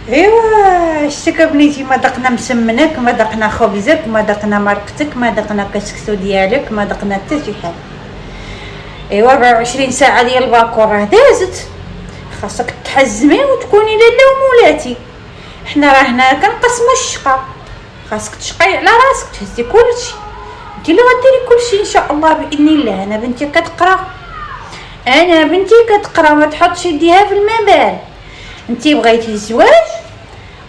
ايوا شتك بنيتي، ما دقنا مسمنك، ما دقنا خبزك، ما دقنا مرقتك، ما دقنا كسكسو ديالك، ما دقنا حتى شي حاجه. ايوا 24 ساعه ديال الباكور راه دازت، خاصك تحزمي وتكوني لاله ومولاتي. حنا راه هنا كنقسموا الشقه، خاصك تشقي على راسك، تهزي كلشي. انت اللي غديري كلشي ان شاء الله باذن الله. انا بنتي كتقرا، انا بنتي كتقرا، ما تحطش يديها في الماء بارد. انتي بغيتي الزواج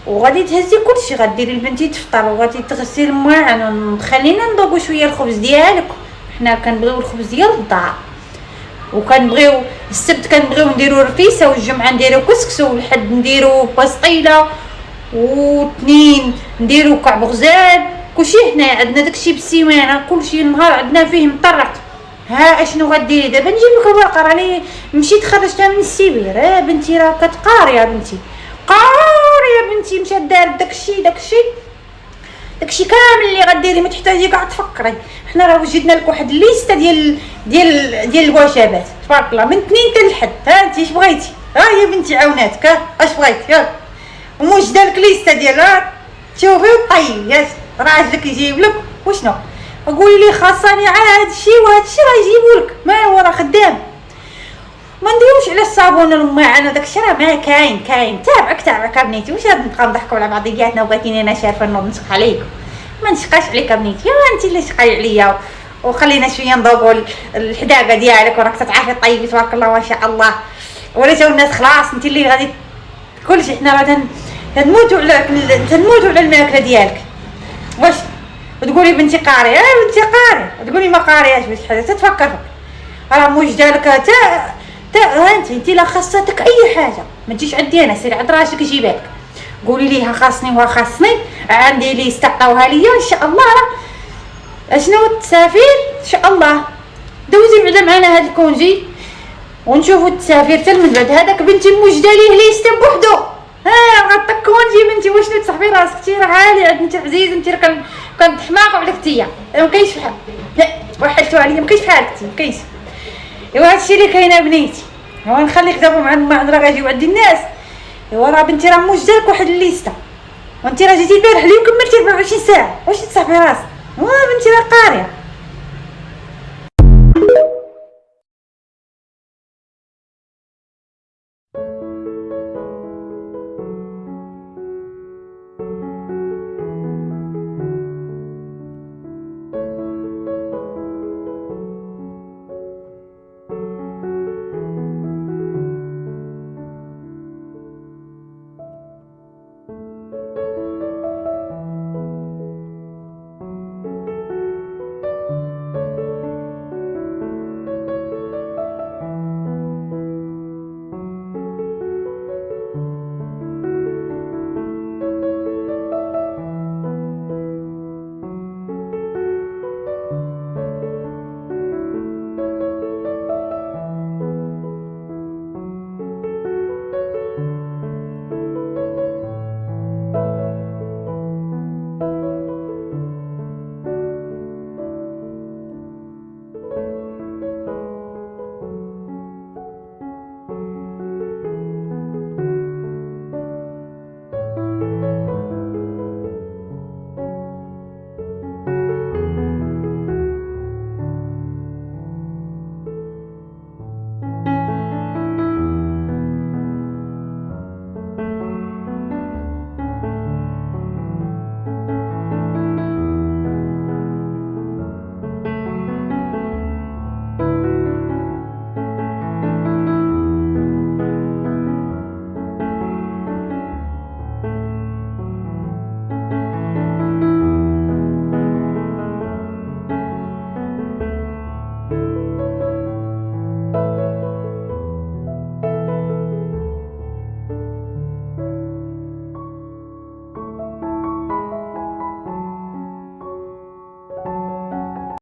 وغادي تهزي كلشي، غديري لبنتي تفطر وغادي تغسلي المواعن، خلينا نذوقوا شويه الخبز ديالك. حنا كنبغيو الخبز ديال الدار، وكنبغيو السبت كنبغيو نديرو رفيسه، والجمعه نديرو كسكسو، والحد نديرو بسطيله، واثنين نديرو كعب غزال. كلشي حنايا عندنا داكشي بالسيمانه، كلشي النهار عندنا فيه مطرق. ها اشنو غديري دابا؟ نجيب لك الورقه راني مشيت خرجتها من السيبير. بنتي راه كتقاري يا بنتي، قاري يا بنتي. مشات دارت داكشي كامل اللي غديري، ما تحتاجي كاع تفكري. حنا راه وجدنا لك واحد الليسته ديال الوجبات تبارك الله، من اثنين حتى الحد. ها انت اش بغيتي؟ ها يا بنتي عاوناتك، ها اش بغيتي؟ يلا موجده لك ليسته ديالها، شوفي وطيب. ياك راجلك يجيب لك وشنو؟ قولي لي خاصني عاد هادشي وهادشي راه يجيبولك، ما هو راه خدام. ما نديروش على الصابون والماعن وداكشي، راه ما كاين. تابعك بنيتي. واش غادي نبقاو نضحكوا على بعضياتنا وبغيتيني انا شارفه نوض نسق عليكم؟ ما نشقاش عليك بنيتي، انت اللي شقاي عليا. وخلينا شويه نذوقوا الحداقه ديالك، وراك تتعافي طيبي تبارك الله ما شاء الله. ولا جاو الناس خلاص، انت اللي غادي كلشي. حنا راه تنموتوا على الماكله ديالك. واش تقولي بنتي قاريه؟ بنتي قاريه، تقولي ما قارياش باش حاجه تتفكر فيك. راه موجده لك تا انت لا خاصتك اي حاجه، ما تجيش عندي انا، سيري عند راسك جيبها لك. قولي لي ها خاصني عندي لي استعطاوها ليا ان شاء الله. اشنو تسافير ان شاء الله، دوزي بعدا معنا هاد الكونجي ونشوفوا التسافير حتى من بعد. هذاك بنتي موجده ليه ليست بوحدو. غطا كونجي بنتي، واشنو تصاحبي راسك؟ انت راه عالي عند انت عزيز، انت راه كنتحماق عليك انتيا، ما كاينش بحال وحلتو عليا، ما كاينش بحالك انت، ما كاينش. ايوا هادشي اللي كاين بنيتي. ايوا نخليك دابا مع راه غاجيو عند الناس. ايوا راه بنتي راه موجده لك واحد الليسته، وانت راه جيتي البارح اليوم كملتي 24 ساعه. واش تصاحبي راسك؟ بنتي راه قاريه.